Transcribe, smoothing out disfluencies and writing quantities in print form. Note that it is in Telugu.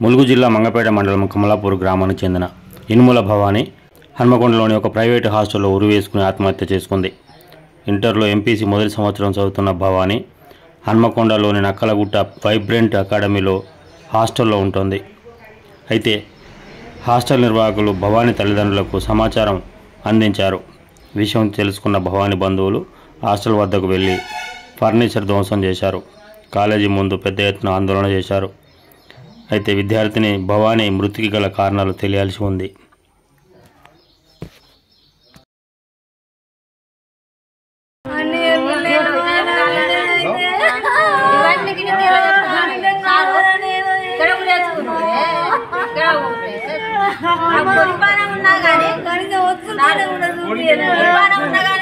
ములుగు జిల్లా మంగపేట మండలం కమలాపూర్ గ్రామానికి చెందిన ఇనుముల భవాని హన్మకొండలోని ఒక ప్రైవేటు హాస్టల్లో ఉరివేసుకుని ఆత్మహత్య చేసుకుంది. ఇంటర్లో ఎంపీసీ మొదటి సంవత్సరం చదువుతున్న భవాని హన్మకొండలోని నక్కలగుట్ట వైబ్రెంట్ అకాడమీలో హాస్టల్లో ఉంటుంది. అయితే హాస్టల్ నిర్వాహకులు భవాని తల్లిదండ్రులకు సమాచారం అందించారు. విషయం తెలుసుకున్న భవాని బంధువులు హాస్టల్ వద్దకు వెళ్లి ఫర్నిచర్ ధ్వంసం చేశారు. కాలేజీ ముందు పెద్ద ఎత్తున ఆందోళన చేశారు. అయితే విద్యార్థిని భవాని మృతికి గల కారణాలు తెలియాల్సి ఉంది. ఉన్నా కానీ